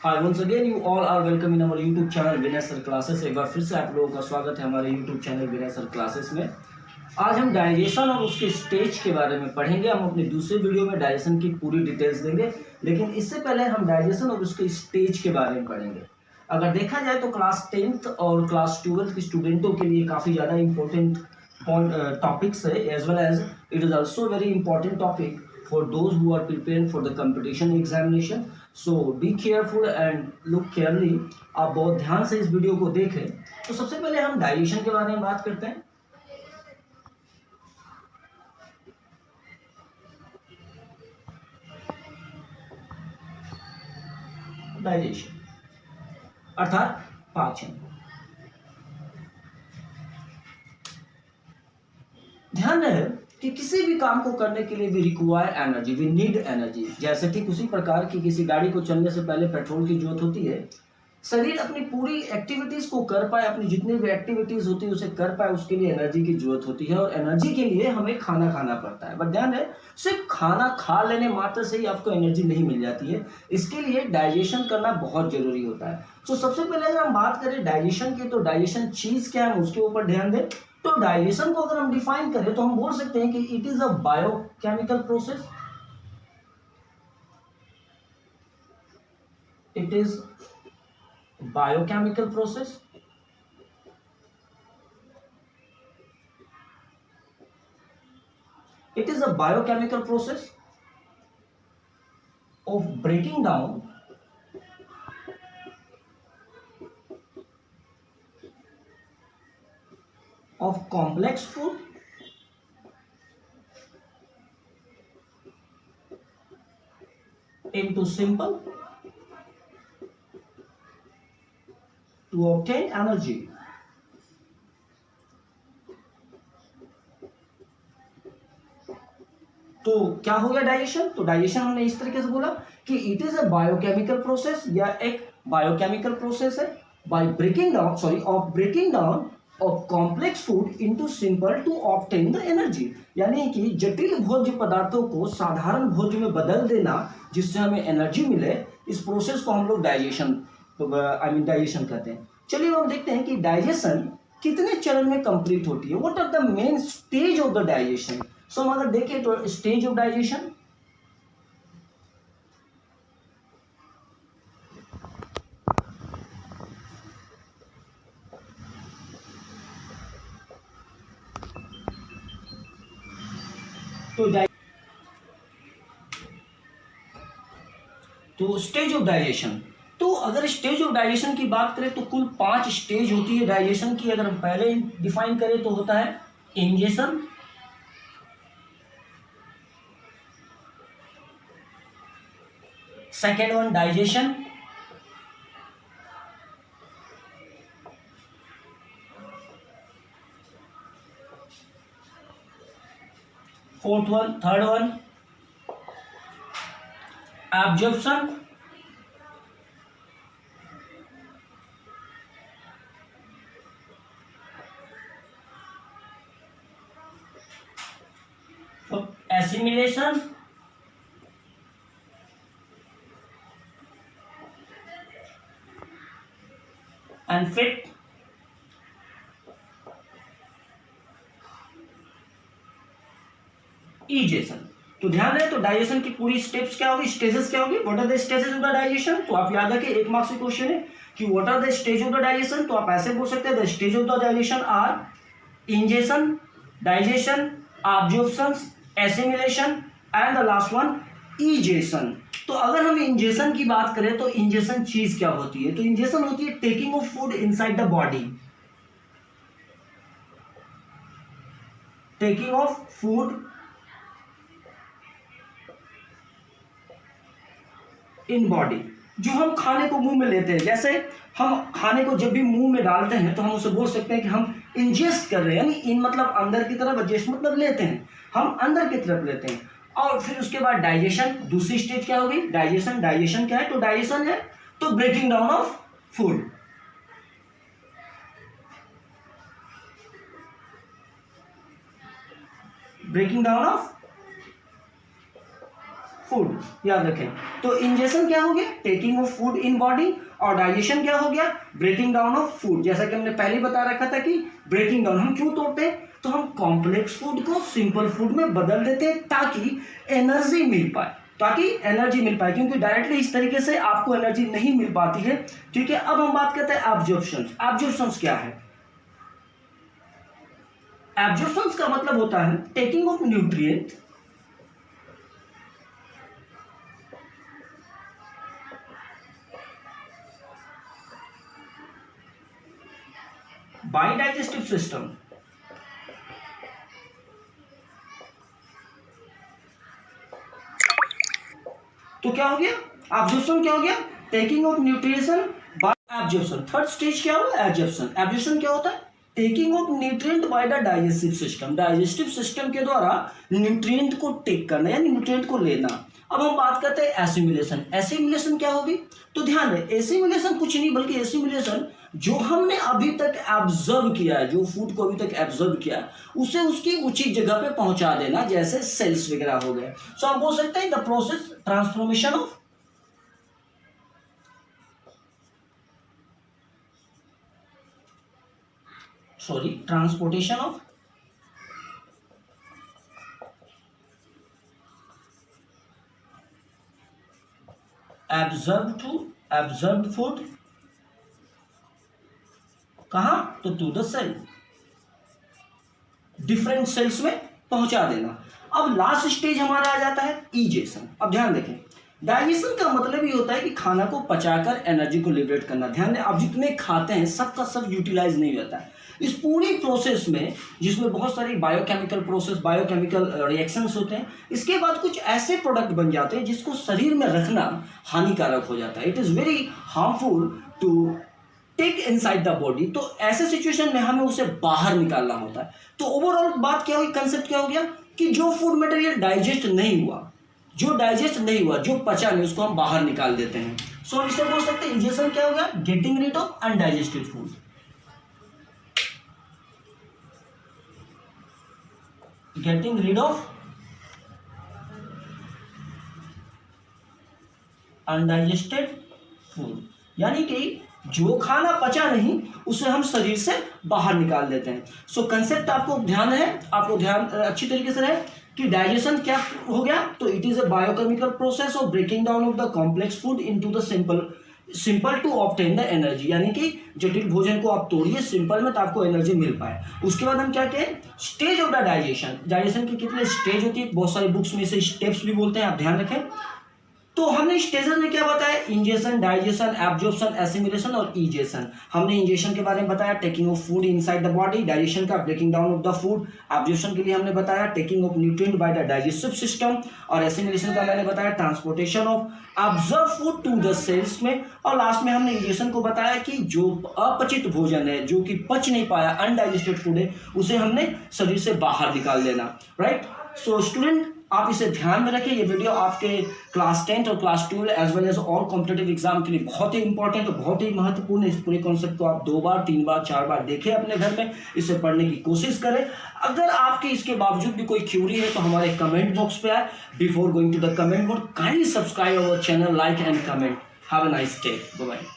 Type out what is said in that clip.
Hi once again you all are welcome in our YouTube channel Vinay sir classes. एक बार फिर से आप लोगों का स्वागत है हमारे YouTube channel Vinay sir classes में। आज हम डाइजेशन और उसके स्टेज के बारे में पढ़ेंगे। हम अपने दूसरे वीडियो में डाइजेशन की पूरी डिटेल्स देंगे, लेकिन इससे पहले हम डाइजेशन और उसके स्टेज के बारे में पढ़ेंगे। अगर देखा जाए तो क्लास 10th और क्लास 12th के स्टूडेंटों के लिए काफ़ी ज़्यादा इंपॉर्टेंट टॉपिक्स है, as well as it is also very important topic for those who are preparing for the competition examination. So be careful and look carefully. आप बहुत ध्यान से इस वीडियो को देखें। तो सबसे पहले हम डाइजेशन के बारे में बात करते हैं। डाइजेशन अर्थात पाचन। ध्यान रहे कि किसी भी काम को करने के लिए we require energy, we need energy. जैसे कि उसी प्रकार की किसी गाड़ी को चलने से पहले पेट्रोल की जरूरत होती है। शरीर अपनी पूरी एक्टिविटीज को कर पाए, अपनी जितनी भी एक्टिविटीज होती है उसे कर पाए, उसके लिए एनर्जी की जरूरत होती है। और एनर्जी के लिए हमें खाना खाना पड़ता है। बट ध्यान है, सिर्फ खाना खा लेने मात्र से ही आपको एनर्जी नहीं मिल जाती है। इसके लिए डाइजेशन करना बहुत जरूरी होता है। तो सबसे पहले अगर हम बात करें डाइजेशन की, तो डाइजेशन चीज क्या है उसके ऊपर ध्यान दें। तो डाइजेशन को अगर हम डिफाइन करें तो हम बोल सकते हैं कि it is a biochemical process. It is biochemical process it is a biochemical process of breaking down of complex food into simple to obtain energy. तो क्या हो गया डाइजेशन? तो डाइजेशन हमने इस तरीके से बोला कि it is a biochemical process, या एक बायोकेमिकल प्रोसेस है by breaking down of complex food into simple to obtain the energy. यानी कि जटिल भोज्य पदार्थों को साधारण भोज्य में बदल देना जिससे हमें एनर्जी मिले, इस प्रोसेस को हम लोग डाइजेशन डाइजेशन कहते हैं। चलिए हम देखते हैं कि डाइजेशन कितने चरण में कंप्लीट होती है। What are the main stage of the digestion. So हम अगर देखें तो स्टेज ऑफ डाइजेशन, तो स्टेज ऑफ डाइजेशन, तो अगर स्टेज ऑफ डाइजेशन की बात करें तो कुल 5 स्टेज होती है डाइजेशन की। अगर हम पहले डिफाइन करें तो होता है ingestion, second one digestion, third one absorption, assimilation, and fifth egestion. तो ध्यान रहे, तो डाइजेशन की पूरी स्टेप्स क्या होगी, स्टेजेस क्या होगी, what are the stages of the digestion. तो आप याद रखिए, एक मार्क्स का क्वेश्चन है कि what are the stage of the digestion. तो आप ऐसे बोल सकते हैं the stage of the digestion are ingestion, digestion, absorption, assimilation and the last one egestion. तो अगर हम इंजेशन की बात करें तो इंजेशन चीज क्या होती है। तो इंजेशन होती है taking of food inside the body, taking of food in body, जो हम खाने को मुंह में लेते हैं। जैसे हम खाने को जब भी मुंह में डालते हैं तो हम उसे बोल सकते हैं कि हम इंजेस्ट कर रहे हैं, यानी इन मतलब अंदर की तरफ, एडजस्ट मतलब लेते हैं, हम अंदर की तरफ लेते हैं। और फिर उसके बाद डाइजेशन, दूसरी स्टेज क्या होगी डाइजेशन। डाइजेशन क्या है, तो डाइजेशन है तो breaking down of food, breaking down of food, याद रखें। तो इंजेशन क्या हो गया, taking of food in body, और डाइजेशन क्या हो गया, ब्रेकिंग डाउन ऑफ फूड। जैसा कि हमने पहले बता रखा था कि ब्रेकिंग डाउन हम क्यों तोड़ते हैं, तो हम कॉम्प्लेक्स फूड को सिंपल फूड में बदल देते हैं ताकि एनर्जी मिल पाए, क्योंकि डायरेक्टली इस तरीके से आपको एनर्जी नहीं मिल पाती है। ठीक है, अब हम बात करते हैं एब्जॉर्प्शन। एब्जॉर्प्शन क्या है, एब्जॉर्प्शन का मतलब होता है taking of nutrient by digestive system. तो क्या हो गया, एब्जॉर्प्शन क्या हो गया, taking of nutrition by absorption. Third stage क्या हुआ, एब्जॉर्प्शन। एब्जॉर्प्शन क्या होता है, taking of nutrient by the digestive system. Digestive system के द्वारा न्यूट्रिएंट को टेक करना यानी न्यूट्रिएंट को लेना। अब हम बात करते हैं एसिमिलेशन। एसिमिलेशन क्या होगी, तो ध्यान दें, एसिमिलेशन कुछ नहीं बल्कि एसिमिलेशन जो हमने अभी तक एब्जॉर्ब किया है, जो फूड को अभी तक एब्जॉर्ब किया है उसे उसकी उचित जगह पे पहुंचा देना, जैसे सेल्स वगैरह हो गए। सो आप बोल सकते हैं the process transformation of transportation of absorb food कहां, तो to the cell, different cells में पहुंचा देना। अब लास्ट स्टेज हमारा आ जाता है इजेशन। अब ध्यान देखें, डाइजेशन का मतलब ये होता है कि खाना को पचाकर एनर्जी को लिबरेट करना। ध्यान दें, आप जितने खाते हैं सबका सब यूटिलाइज नहीं होता है। इस पूरी प्रोसेस में, जिसमें बहुत सारी बायोकेमिकल रिएक्शंस होते हैं, इसके बाद कुछ ऐसे प्रोडक्ट बन जाते हैं जिसको शरीर में रखना हानिकारक हो जाता है। It is very harmful to take inside the body. तो ऐसे सिचुएशन में हमें उसे बाहर निकालना होता है। तो ओवरऑल बात क्या हुई, कंसेप्ट क्या हो गया कि जो फूड मटेरियल डाइजेस्ट नहीं हुआ, जो पचा नहीं, उसको हम बाहर निकाल देते हैं। सो इसे बोल सकते हैं इंजेशन क्या हो गया, getting read of undigested food. Getting read of undigested food, यानी कि जो खाना पचा नहीं उसे हम शरीर से बाहर निकाल देते हैं। सो कंसेप्ट आपको ध्यान अच्छी तरीके से रहे कि डाइजेशन क्या हो गया, तो it is a biochemical process of breaking down of the complex food into the simple to obtain the energy, यानी कि जटिल भोजन को आप तोड़िए सिंपल में तो आपको एनर्जी मिल पाए। उसके बाद हम क्या कहें, स्टेज ऑफ द डाइजेशन की कितने स्टेज होती है, बहुत सारी बुक्स में से स्टेप्स भी बोलते हैं, आप ध्यान रखें। तो हमने स्टेजेस में क्या बताया, इंजेशन, डाइजेशन, एब्जॉर्प्शन, एसिमिलेशन और इजेशन। हमने इंजेशन के बारे में बताया, taking of food inside the body, digestion का breaking down of the food, absorption के लिए हमने बताया taking of nutrient by the digestive system, और एसिमिलेशन का मैंने बताया transportation of absorb food to the cells में, और लास्ट में हमने इजेशन को बताया कि जो अपचित भोजन है, जो कि पच नहीं पाया, अनडाइजेस्टेड फूड है, उसे हमने शरीर से बाहर निकाल देना। राइट, सो स्टूडेंट आप इसे ध्यान में रखें। ये वीडियो आपके क्लास 10 और class 12 as well as all competitive exam के लिए बहुत ही इंपॉर्टेंट और बहुत ही महत्वपूर्ण है। इस पूरे कॉन्सेप्ट को आप 2 बार 3 बार 4 बार देखें अपने घर में, इसे पढ़ने की कोशिश करें। अगर आपके इसके बावजूद भी कोई क्यूरी है तो हमारे कमेंट बॉक्स पे आए। Before going to the comment board, kindly subscribe our channel, like and comment. Have a nice day, bye bye.